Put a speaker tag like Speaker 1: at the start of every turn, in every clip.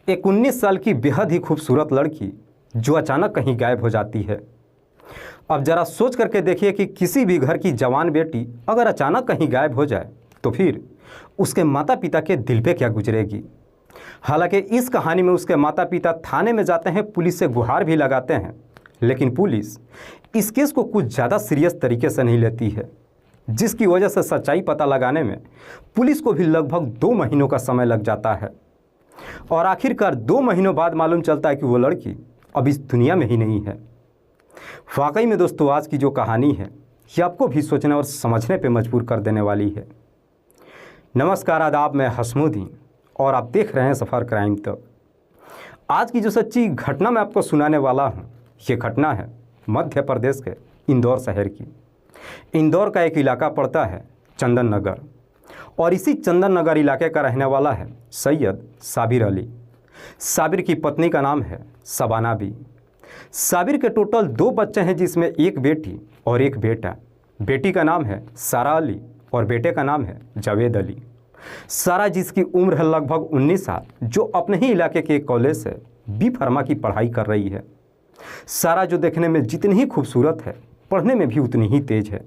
Speaker 1: एक 19 साल की बेहद ही खूबसूरत लड़की जो अचानक कहीं गायब हो जाती है। अब जरा सोच करके देखिए कि किसी भी घर की जवान बेटी अगर अचानक कहीं गायब हो जाए तो फिर उसके माता पिता के दिल पे क्या गुजरेगी। हालांकि इस कहानी में उसके माता पिता थाने में जाते हैं, पुलिस से गुहार भी लगाते हैं, लेकिन पुलिस इस केस को कुछ ज़्यादा सीरियस तरीके से नहीं लेती है, जिसकी वजह से सच्चाई पता लगाने में पुलिस को भी लगभग 2 महीनों का समय लग जाता है। और आखिरकार 2 महीनों बाद मालूम चलता है कि वो लड़की अब इस दुनिया में ही नहीं है। वाकई में दोस्तों, आज की जो कहानी है ये आपको भी सोचने और समझने पे मजबूर कर देने वाली है। नमस्कार, आदाब, मैं हसमुद्दीन और आप देख रहे हैं सफ़र क्राइम तक। आज की जो सच्ची घटना मैं आपको सुनाने वाला हूँ, ये घटना है मध्य प्रदेश के इंदौर शहर की। इंदौर का एक इलाका पड़ता है चंदन नगर, और इसी चंदन नगर इलाके का रहने वाला है सैयद साबिर अली। साबिर की पत्नी का नाम है शबाना बी। साबिर के टोटल 2 बच्चे हैं, जिसमें एक बेटी और एक बेटा। बेटी का नाम है सारा अली और बेटे का नाम है जावेद अली। सारा, जिसकी उम्र है लगभग 19 साल, जो अपने ही इलाके के एक कॉलेज से बी फार्मा की पढ़ाई कर रही है। सारा जो देखने में जितनी ही खूबसूरत है, पढ़ने में भी उतनी ही तेज है।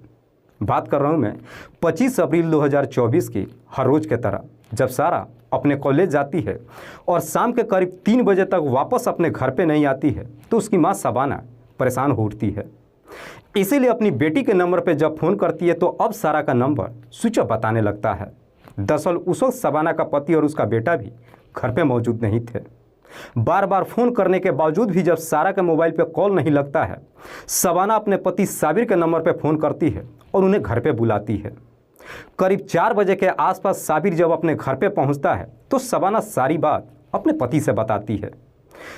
Speaker 1: बात कर रहा हूँ मैं 25 अप्रैल 2024 की। हर रोज़ की तरह जब सारा अपने कॉलेज जाती है और शाम के करीब 3 बजे तक वापस अपने घर पे नहीं आती है, तो उसकी माँ शबाना परेशान हो उठती है। इसीलिए अपनी बेटी के नंबर पे जब फ़ोन करती है तो अब सारा का नंबर स्विच ऑफ बताने लगता है। दरअसल उस वक्त शबाना का पति और उसका बेटा भी घर पे मौजूद नहीं थे। बार बार फ़ोन करने के बावजूद भी जब सारा के मोबाइल पे कॉल नहीं लगता है, शबाना अपने पति साबिर के नंबर पे फ़ोन करती है और उन्हें घर पे बुलाती है। करीब 4 बजे के आसपास साबिर जब अपने घर पे पहुंचता है तो शबाना सारी बात अपने पति से बताती है।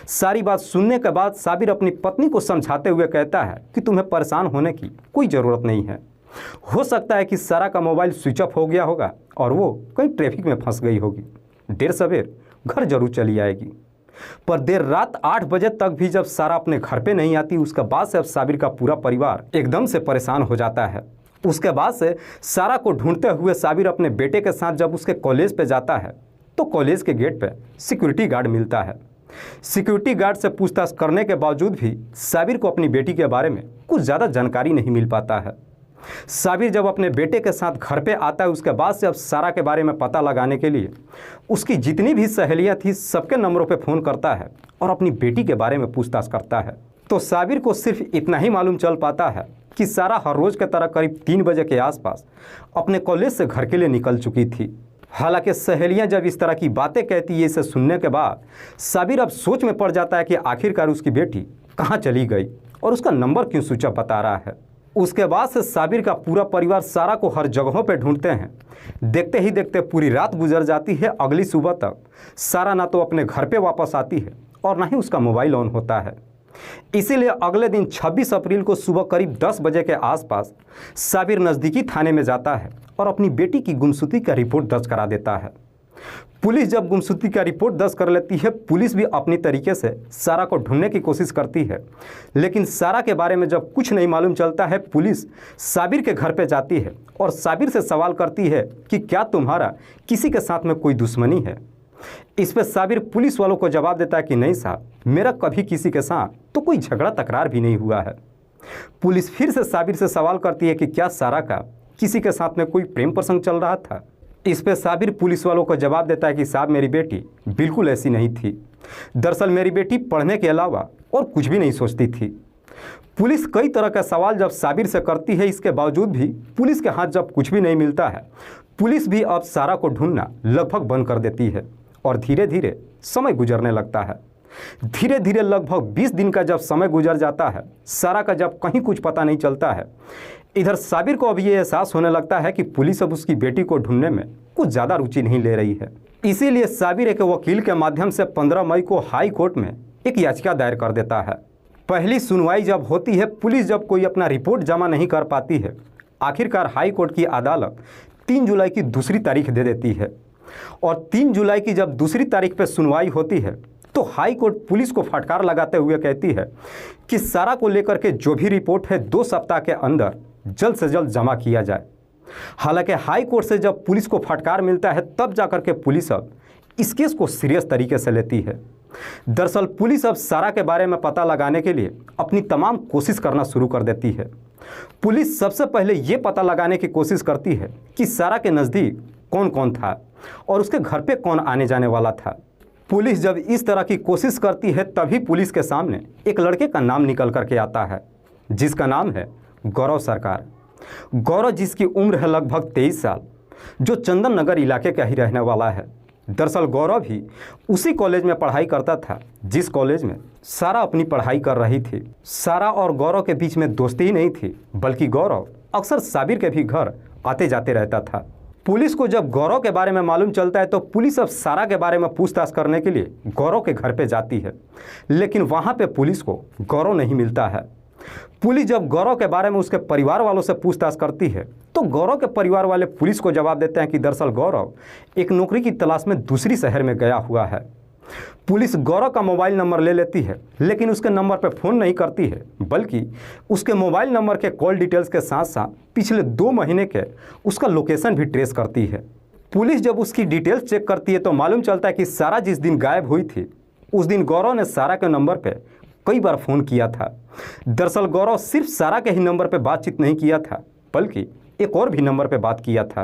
Speaker 1: सारी बात सुनने के बाद साबिर अपनी पत्नी को समझाते हुए कहता है कि तुम्हें परेशान होने की कोई ज़रूरत नहीं है। हो सकता है कि सारा का मोबाइल स्विच ऑफ हो गया होगा और वो कहीं ट्रैफिक में फंस गई होगी। देर सवेर घर जरूर चली आएगी। पर देर रात 8 बजे तक भी जब सारा अपने घर पे नहीं आती, उसके बाद से अब साबिर का पूरा परिवार एकदम से परेशान हो जाता है। उसके बाद से सारा को ढूंढते हुए साबिर अपने बेटे के साथ जब उसके कॉलेज पे जाता है तो कॉलेज के गेट पे सिक्योरिटी गार्ड मिलता है। सिक्योरिटी गार्ड से पूछताछ करने के बावजूद भी साबिर को अपनी बेटी के बारे में कुछ ज़्यादा जानकारी नहीं मिल पाता है। साबिर जब अपने बेटे के साथ घर पे आता है, उसके बाद से अब सारा के बारे में पता लगाने के लिए उसकी जितनी भी सहेलियां थी सबके नंबरों पे फ़ोन करता है और अपनी बेटी के बारे में पूछताछ करता है। तो साबिर को सिर्फ इतना ही मालूम चल पाता है कि सारा हर रोज़ की तरह करीब 3 बजे के आसपास अपने कॉलेज से घर के लिए निकल चुकी थी। हालांकि सहेलियां जब इस तरह की बातें कहती है, इसे सुनने के बाद साबिर अब सोच में पड़ जाता है कि आखिरकार उसकी बेटी कहाँ चली गई और उसका नंबर क्यों स्विच ऑफ बता रहा है। उसके बाद से साबिर का पूरा परिवार सारा को हर जगहों पे ढूंढते हैं। देखते ही देखते पूरी रात गुजर जाती है। अगली सुबह तक सारा ना तो अपने घर पे वापस आती है और ना ही उसका मोबाइल ऑन होता है। इसीलिए अगले दिन 26 अप्रैल को सुबह करीब 10 बजे के आसपास साबिर नज़दीकी थाने में जाता है और अपनी बेटी की गुमशुदगी का रिपोर्ट दर्ज करा देता है। पुलिस जब गुमशुदगी का रिपोर्ट दर्ज कर लेती है, पुलिस भी अपनी तरीके से सारा को ढूंढने की कोशिश करती है, लेकिन सारा के बारे में जब कुछ नहीं मालूम चलता है, पुलिस साबिर के घर पे जाती है और साबिर से सवाल करती है कि क्या तुम्हारा किसी के साथ में कोई दुश्मनी है। इस पर साबिर पुलिस वालों को जवाब देता है कि नहीं साहब, मेरा कभी किसी के साथ तो कोई झगड़ा तकरार भी नहीं हुआ है। पुलिस फिर से साबिर से सवाल करती है कि क्या सारा का किसी के साथ में कोई प्रेम प्रसंग चल रहा था। इस पे साबिर पुलिस वालों को जवाब देता है कि साहब, मेरी बेटी बिल्कुल ऐसी नहीं थी। दरअसल मेरी बेटी पढ़ने के अलावा और कुछ भी नहीं सोचती थी। पुलिस कई तरह का सवाल जब साबिर से करती है, इसके बावजूद भी पुलिस के हाथ जब कुछ भी नहीं मिलता है, पुलिस भी अब सारा को ढूंढना लगभग बंद कर देती है और धीरे धीरे समय गुजरने लगता है। धीरे धीरे लगभग 20 दिन का जब समय गुजर जाता है, सारा का जब कहीं कुछ पता नहीं चलता है, इधर साबिर को अब ये एहसास होने लगता है कि पुलिस अब उसकी बेटी को ढूंढने में कुछ ज़्यादा रुचि नहीं ले रही है। इसीलिए साबिर एक वकील के माध्यम से 15 मई को हाई कोर्ट में एक याचिका दायर कर देता है। पहली सुनवाई जब होती है, पुलिस जब कोई अपना रिपोर्ट जमा नहीं कर पाती है, आखिरकार हाई कोर्ट की अदालत 3 जुलाई की दूसरी तारीख दे देती है। और 3 जुलाई की जब दूसरी तारीख पर सुनवाई होती है तो हाई कोर्ट पुलिस को फटकार लगाते हुए कहती है कि सारा को लेकर के जो भी रिपोर्ट है 2 सप्ताह के अंदर जल्द से जल्द जमा किया जाए। हालांकि हाई कोर्ट से जब पुलिस को फटकार मिलता है, तब जाकर के पुलिस अब इस केस को सीरियस तरीके से लेती है। दरअसल पुलिस अब सारा के बारे में पता लगाने के लिए अपनी तमाम कोशिश करना शुरू कर देती है। पुलिस सबसे पहले ये पता लगाने की कोशिश करती है कि सारा के नज़दीक कौन कौन था और उसके घर पे कौन आने जाने वाला था। पुलिस जब इस तरह की कोशिश करती है तभी पुलिस के सामने एक लड़के का नाम निकल करके आता है, जिसका नाम है गौरव सरकार। गौरव, जिसकी उम्र है लगभग 23 साल, जो चंदन नगर इलाके का ही रहने वाला है। दरअसल गौरव भी उसी कॉलेज में पढ़ाई करता था जिस कॉलेज में सारा अपनी पढ़ाई कर रही थी। सारा और गौरव के बीच में दोस्ती ही नहीं थी, बल्कि गौरव अक्सर साबिर के भी घर आते जाते रहता था। पुलिस को जब गौरव के बारे में मालूम चलता है तो पुलिस अब सारा के बारे में पूछताछ करने के लिए गौरव के घर पे जाती है, लेकिन वहाँ पे पुलिस को गौरव नहीं मिलता है। पुलिस जब गौरव के बारे में उसके परिवार वालों से पूछताछ करती है तो गौरव के परिवार वाले पुलिस को जवाब देते हैं कि दरअसल गौरव एक नौकरी की तलाश में दूसरी शहर में गया हुआ है। पुलिस गौरव का मोबाइल नंबर ले लेती है, लेकिन उसके नंबर पर फ़ोन नहीं करती है, बल्कि उसके मोबाइल नंबर के कॉल डिटेल्स के साथ साथ पिछले 2 महीने के उसका लोकेशन भी ट्रेस करती है। पुलिस जब उसकी डिटेल्स चेक करती है तो मालूम चलता है कि सारा जिस दिन गायब हुई थी उस दिन गौरव ने सारा के नंबर पर कई बार फ़ोन किया था। दरअसल गौरव सिर्फ सारा के ही नंबर पर बातचीत नहीं किया था, बल्कि एक और भी नंबर पर बात किया था।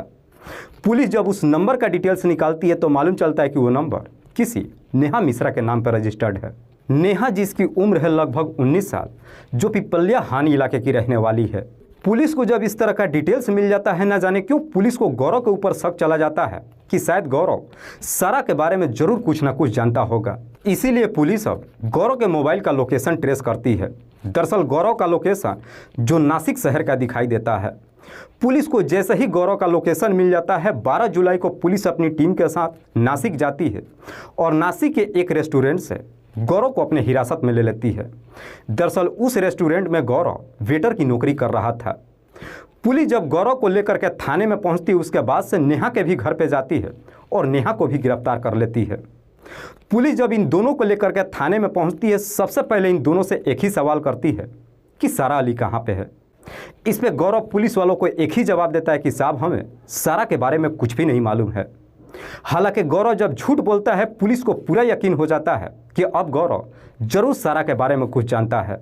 Speaker 1: पुलिस जब उस नंबर का डिटेल्स निकालती है तो मालूम चलता है कि वो नंबर किसी नेहा मिश्रा के नाम पर रजिस्टर्ड है। नेहा, जिसकी उम्र है लगभग 19 साल, जो पिपलिया हान इलाके की रहने वाली है। पुलिस को जब इस तरह का डिटेल्स मिल जाता है, न जाने क्यों पुलिस को गौरव के ऊपर शक चला जाता है कि शायद गौरव सारा के बारे में जरूर कुछ ना कुछ जानता होगा। इसीलिए पुलिस अब गौरव के मोबाइल का लोकेशन ट्रेस करती है। दरअसल गौरव का लोकेशन जो नासिक शहर का दिखाई देता है। पुलिस को जैसे ही गौरव का लोकेशन मिल जाता है, 12 जुलाई को पुलिस अपनी टीम के साथ नासिक जाती है और नासिक के एक रेस्टोरेंट से गौरव को अपने हिरासत में ले लेती है। दरअसल उस रेस्टोरेंट में गौरव वेटर की नौकरी कर रहा था। पुलिस जब गौरव को लेकर के थाने में पहुंचती है, उसके बाद से नेहा के भी घर पे जाती है और नेहा को भी गिरफ्तार कर लेती है। पुलिस जब इन दोनों को लेकर के थाने में पहुंचती है, सबसे पहले इन दोनों से एक ही सवाल करती है कि सारा अली कहाँ पे है। इस पे गौरव पुलिस वालों को एक ही जवाब देता है कि साहब, हमें सारा के बारे में कुछ भी नहीं मालूम है। हालांकि गौरव जब झूठ बोलता है, पुलिस को पूरा यकीन हो जाता है कि अब गौरव जरूर सारा के बारे में कुछ जानता है।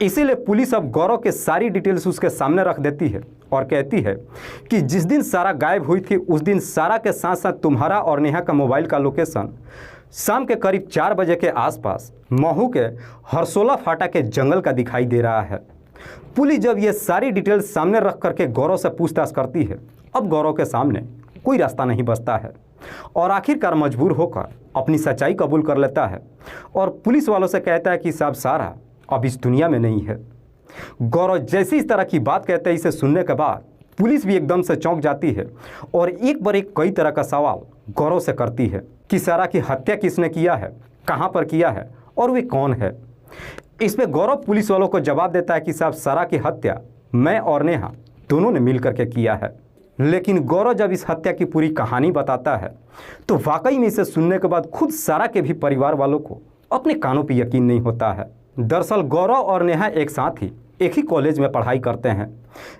Speaker 1: इसीलिए पुलिस अब गौरव के सारी डिटेल्स उसके सामने रख देती है और कहती है कि जिस दिन सारा गायब हुई थी उस दिन सारा के साथ साथ तुम्हारा और नेहा का मोबाइल का लोकेशन शाम के करीब 4 बजे के आसपास महू के हरसोला फाटा के जंगल का दिखाई दे रहा है। पुलिस जब ये सारी डिटेल्स सामने रख करके गौरव से पूछताछ करती है, अब गौरव के सामने कोई रास्ता नहीं बचता है और आखिरकार मजबूर होकर अपनी सच्चाई कबूल कर लेता है और पुलिस वालों से कहता है कि साहब, सारा अब इस दुनिया में नहीं है। गौरव जैसे इस तरह की बात कहते हैं, इसे सुनने के बाद पुलिस भी एकदम से चौंक जाती है और एक पर एक कई तरह का सवाल गौरव से करती है कि सारा की हत्या किसने किया है, कहाँ पर किया है और वे कौन है। इस पे गौरव पुलिस वालों को जवाब देता है कि साहब, सारा की हत्या मैं और नेहा दोनों ने मिल करके किया है। लेकिन गौरव जब इस हत्या की पूरी कहानी बताता है तो वाकई में इसे सुनने के बाद खुद सारा के भी परिवार वालों को अपने कानों पर यकीन नहीं होता है। दरअसल गौरव और नेहा एक साथ ही एक ही कॉलेज में पढ़ाई करते हैं,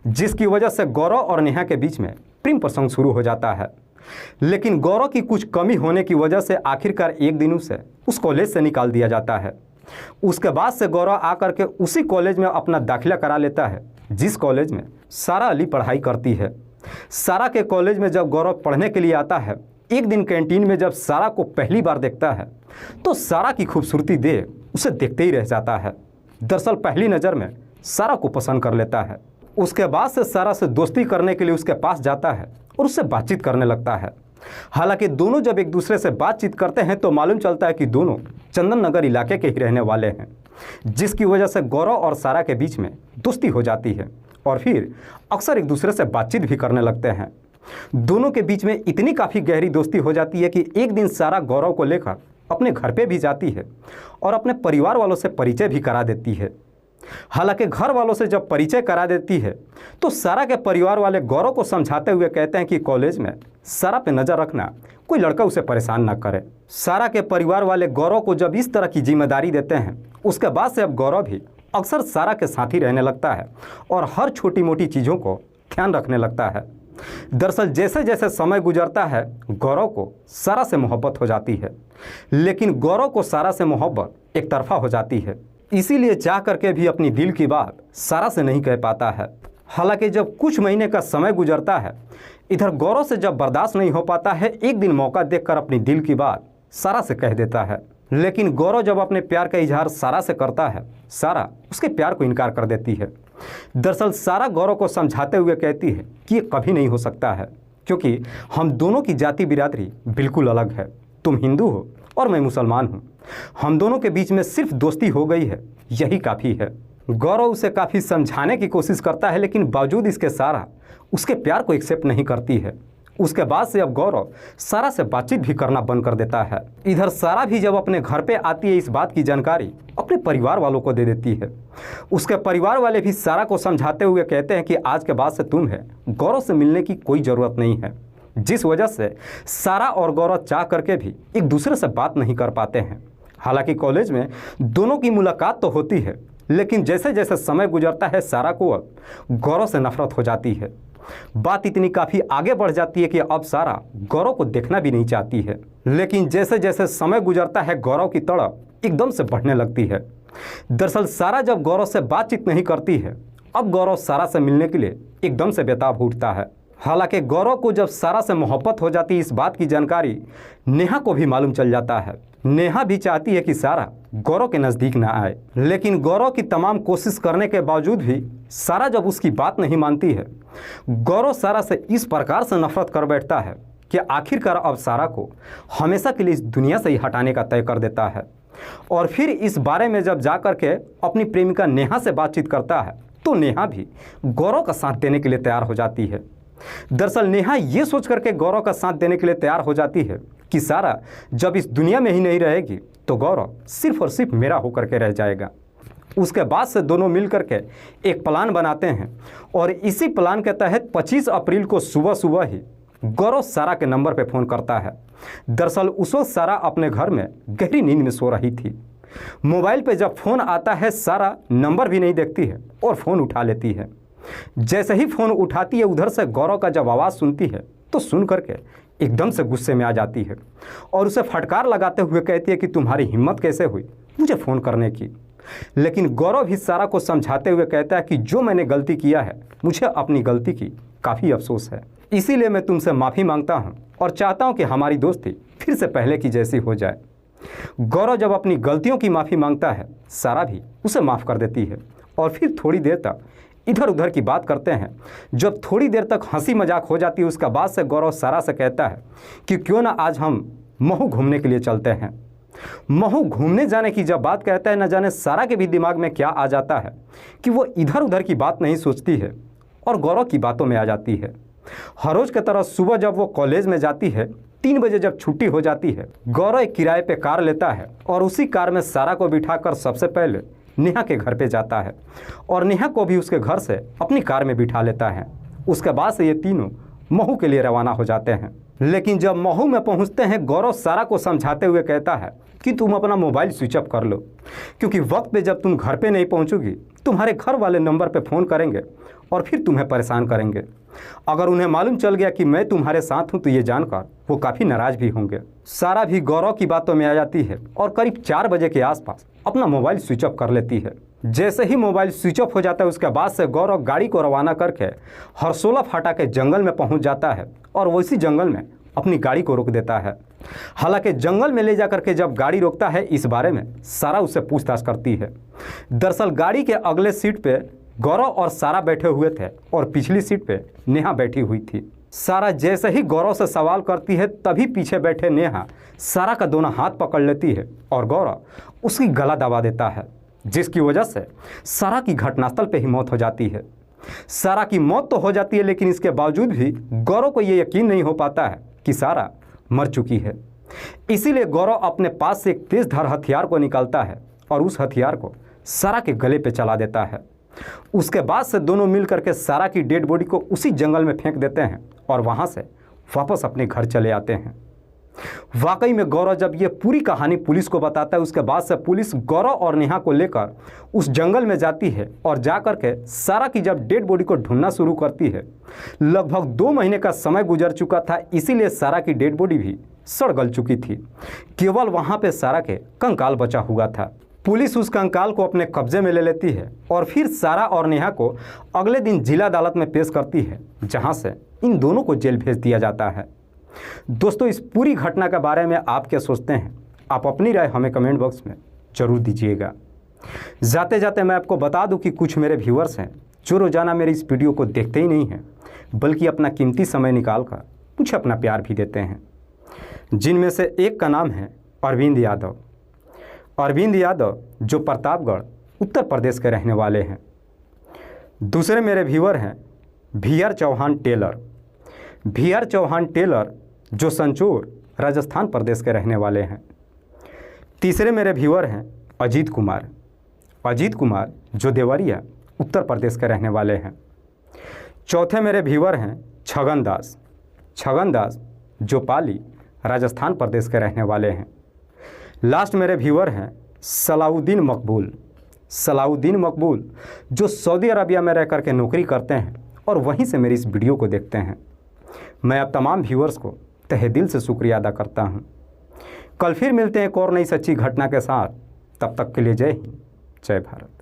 Speaker 1: जिसकी वजह से गौरव और नेहा के बीच में प्रेम प्रसंग शुरू हो जाता है। लेकिन गौरव की कुछ कमी होने की वजह से आखिरकार एक दिन उसे उस कॉलेज से निकाल दिया जाता है। उसके बाद से गौरव आकर के उसी कॉलेज में अपना दाखिला करा लेता है जिस कॉलेज में सारा अली पढ़ाई करती है। सारा के कॉलेज में जब गौरव पढ़ने के लिए आता है, एक दिन कैंटीन में जब सारा को पहली बार देखता है तो सारा की खूबसूरती देख उसे देखते ही रह जाता है। दरअसल पहली नज़र में सारा को पसंद कर लेता है। उसके बाद से सारा से दोस्ती करने के लिए उसके पास जाता है और उससे बातचीत करने लगता है। हालांकि दोनों जब एक दूसरे से बातचीत करते हैं तो मालूम चलता है कि दोनों चंदन नगर इलाके के ही रहने वाले हैं, जिसकी वजह से गौरव और सारा के बीच में दोस्ती हो जाती है और फिर अक्सर एक दूसरे से बातचीत भी करने लगते हैं। दोनों के बीच में इतनी काफ़ी गहरी दोस्ती हो जाती है कि एक दिन सारा गौरव को लेकर अपने घर पे भी जाती है और अपने परिवार वालों से परिचय भी करा देती है। हालांकि घर वालों से जब परिचय करा देती है तो सारा के परिवार वाले गौरव को समझाते हुए कहते हैं कि कॉलेज में सारा पे नज़र रखना, कोई लड़का उसे परेशान ना करे। सारा के परिवार वाले गौरव को जब इस तरह की जिम्मेदारी देते हैं, उसके बाद से अब गौरव भी अक्सर सारा के साथ ही रहने लगता है और हर छोटी मोटी चीज़ों को ध्यान रखने लगता है। दरअसल जैसे जैसे समय गुजरता है गौरव को सारा से मोहब्बत हो जाती है, लेकिन गौरव को सारा से मोहब्बत एक तरफा हो जाती है। इसीलिए चाह करके भी अपनी दिल की बात सारा से नहीं कह पाता है। हालांकि जब कुछ महीने का समय गुजरता है, इधर गौरव से जब बर्दाश्त नहीं हो पाता है, एक दिन मौका देखकर अपनी दिल की बात सारा से कह देता है। लेकिन गौरव जब अपने प्यार का इजहार सारा से करता है, सारा उसके प्यार को इनकार कर देती है। दरअसल सारा गौरव को समझाते हुए कहती है कि ये कभी नहीं हो सकता है, क्योंकि हम दोनों की जाति बिरादरी बिल्कुल अलग है। तुम हिंदू हो और मैं मुसलमान हूँ, हम दोनों के बीच में सिर्फ दोस्ती हो गई है, यही काफ़ी है। गौरव उसे काफ़ी समझाने की कोशिश करता है, लेकिन बावजूद इसके सारा उसके प्यार को एक्सेप्ट नहीं करती है। उसके बाद से अब गौरव सारा से बातचीत भी करना बंद कर देता है। इधर सारा भी जब अपने घर पे आती है, इस बात की जानकारी अपने परिवार वालों को दे देती है। उसके परिवार वाले भी सारा को समझाते हुए कहते हैं कि आज के बाद से तुम्हें गौरव से मिलने की कोई ज़रूरत नहीं है, जिस वजह से सारा और गौरव चाह करके भी एक दूसरे से बात नहीं कर पाते हैं। हालांकि कॉलेज में दोनों की मुलाकात तो होती है, लेकिन जैसे जैसे समय गुजरता है सारा को अब गौरव से नफरत हो जाती है। बात इतनी काफ़ी आगे बढ़ जाती है कि अब सारा गौरव को देखना भी नहीं चाहती है। लेकिन जैसे जैसे समय गुजरता है गौरव की तड़प एकदम से बढ़ने लगती है। दरअसल सारा जब गौरव से बातचीत नहीं करती है, अब गौरव सारा से मिलने के लिए एकदम से बेताब उठता है। हालांकि गौरव को जब सारा से मोहब्बत हो जाती है, इस बात की जानकारी नेहा को भी मालूम चल जाता है। नेहा भी चाहती है कि सारा गौरव के नज़दीक ना आए, लेकिन गौरव की तमाम कोशिश करने के बावजूद भी सारा जब उसकी बात नहीं मानती है, गौरव सारा से इस प्रकार से नफरत कर बैठता है कि आखिरकार अब सारा को हमेशा के लिए इस दुनिया से ही हटाने का तय कर देता है। और फिर इस बारे में जब जा कर के अपनी प्रेमिका नेहा से बातचीत करता है, तो नेहा भी गौरव का साथ देने के लिए तैयार हो जाती है। दरअसल नेहा ये सोच करके गौरव का साथ देने के लिए तैयार हो जाती है कि सारा जब इस दुनिया में ही नहीं रहेगी तो गौरव सिर्फ और सिर्फ मेरा होकर के रह जाएगा। उसके बाद से दोनों मिल करके एक प्लान बनाते हैं और इसी प्लान के तहत 25 अप्रैल को सुबह सुबह ही गौरव सारा के नंबर पर फ़ोन करता है। दरअसल उस वक्त सारा अपने घर में गहरी नींद में सो रही थी। मोबाइल पे जब फ़ोन आता है, सारा नंबर भी नहीं देखती है और फ़ोन उठा लेती है। जैसे ही फ़ोन उठाती है, उधर से गौरव का जब आवाज़ सुनती है तो सुन करके एकदम से गुस्से में आ जाती है और उसे फटकार लगाते हुए कहती है कि तुम्हारी हिम्मत कैसे हुई मुझे फ़ोन करने की। लेकिन गौरव भी सारा को समझाते हुए कहता है कि जो मैंने गलती किया है, मुझे अपनी गलती की काफ़ी अफसोस है, इसीलिए मैं तुमसे माफ़ी मांगता हूँ और चाहता हूँ कि हमारी दोस्ती फिर से पहले की जैसी हो जाए। गौरव जब अपनी गलतियों की माफ़ी मांगता है, सारा भी उसे माफ़ कर देती है और फिर थोड़ी देर तक इधर उधर की बात करते हैं। जब थोड़ी देर तक हंसी मजाक हो जाती है, उसका बाद से गौरव सारा से कहता है कि क्यों ना आज हम महू घूमने के लिए चलते हैं। महू घूमने जाने की जब बात कहता है, न जाने सारा के भी दिमाग में क्या आ जाता है कि वो इधर उधर की बात नहीं सोचती है और गौरव की बातों में आ जाती है। हर रोज़ की तरह सुबह जब वो कॉलेज में जाती है, 3 बजे जब छुट्टी हो जाती है, गौरव एक किराए पे कार लेता है और उसी कार में सारा को बिठाकर सबसे पहले नेहा के घर पे जाता है और नेहा को भी उसके घर से अपनी कार में बिठा लेता है। उसके बाद से ये तीनों महू के लिए रवाना हो जाते हैं। लेकिन जब महू में पहुंचते हैं, गौरव सारा को समझाते हुए कहता है कि तुम अपना मोबाइल स्विच ऑफ कर लो, क्योंकि वक्त पे जब तुम घर पे नहीं पहुंचोगी, तुम्हारे घर वाले नंबर पे फ़ोन करेंगे और फिर तुम्हें परेशान करेंगे। अगर उन्हें मालूम चल गया कि मैं तुम्हारे साथ हूं तो ये जानकर वो काफ़ी नाराज़ भी होंगे। सारा भी गौरव की बातों में आ जाती है और करीब 4 बजे के आसपास अपना मोबाइल स्विच ऑफ कर लेती है। जैसे ही मोबाइल स्विच ऑफ हो जाता है, उसके बाद से गौरव गाड़ी को रवाना करके हरसोला फाटा के जंगल में पहुंच जाता है और वैसी जंगल में अपनी गाड़ी को रोक देता है। हालांकि जंगल में ले जाकर के जब गाड़ी रोकता है, इस बारे में सारा उससे पूछताछ करती है। दरअसल गाड़ी के अगले सीट पे गौरव और सारा बैठे हुए थे और पिछली सीट पे नेहा बैठी हुई थी। सारा जैसे ही गौरव से सवाल करती है, तभी पीछे बैठे नेहा सारा का दोनों हाथ पकड़ लेती है और गौरव उसकी गला दबा देता है, जिसकी वजह से सारा की घटनास्थल पे ही मौत हो जाती है। सारा की मौत तो हो जाती है, लेकिन इसके बावजूद भी गौरव को ये यकीन नहीं हो पाता है कि सारा मर चुकी है। इसीलिए गौरव अपने पास से एक तेज धार हथियार को निकालता है और उस हथियार को सारा के गले पे चला देता है। उसके बाद से दोनों मिल करके सारा की डेड बॉडी को उसी जंगल में फेंक देते हैं और वहाँ से वापस अपने घर चले आते हैं। वाकई में गौरव जब ये पूरी कहानी पुलिस को बताता है, उसके बाद से पुलिस गौरव और नेहा को लेकर उस जंगल में जाती है और जाकर के सारा की जब डेड बॉडी को ढूंढना शुरू करती है। लगभग 2 महीने का समय गुजर चुका था, इसीलिए सारा की डेड बॉडी भी सड़ गल चुकी थी। केवल वहाँ पे सारा के कंकाल बचा हुआ था। पुलिस उस कंकाल को अपने कब्जे में ले लेती है और फिर सारा और नेहा को अगले दिन जिला अदालत में पेश करती है, जहाँ से इन दोनों को जेल भेज दिया जाता है। दोस्तों, इस पूरी घटना के बारे में आप क्या सोचते हैं? आप अपनी राय हमें कमेंट बॉक्स में ज़रूर दीजिएगा। जाते जाते मैं आपको बता दूं कि कुछ मेरे व्यूअर्स हैं जो रोज़ाना मेरी इस वीडियो को देखते ही नहीं हैं, बल्कि अपना कीमती समय निकाल कर मुझे अपना प्यार भी देते हैं। जिनमें से एक का नाम है अरविंद यादव। अरविंद यादव जो प्रतापगढ़ उत्तर प्रदेश के रहने वाले हैं। दूसरे मेरे व्यूअर हैं VR Chauhan tailor. VR Chauhan tailor जो संचोर राजस्थान प्रदेश के रहने वाले हैं। तीसरे मेरे व्यूअर हैं अजीत कुमार। अजीत कुमार जो देवरिया उत्तर प्रदेश के रहने वाले हैं। चौथे मेरे व्यूअर हैं छगन दास। छगन दास जो पाली राजस्थान प्रदेश के रहने वाले हैं। लास्ट मेरे व्यूअर हैं सलाउद्दीन मकबूल। सलाउद्दीन मकबूल जो सऊदी अरबिया में रह कर के नौकरी करते हैं और वहीं से मेरी इस वीडियो को देखते हैं। मैं अब तमाम व्यूअर्स को तहे दिल से शुक्रिया अदा करता हूं। कल फिर मिलते हैं एक और नई सच्ची घटना के साथ। तब तक के लिए जय हिंद, जय भारत।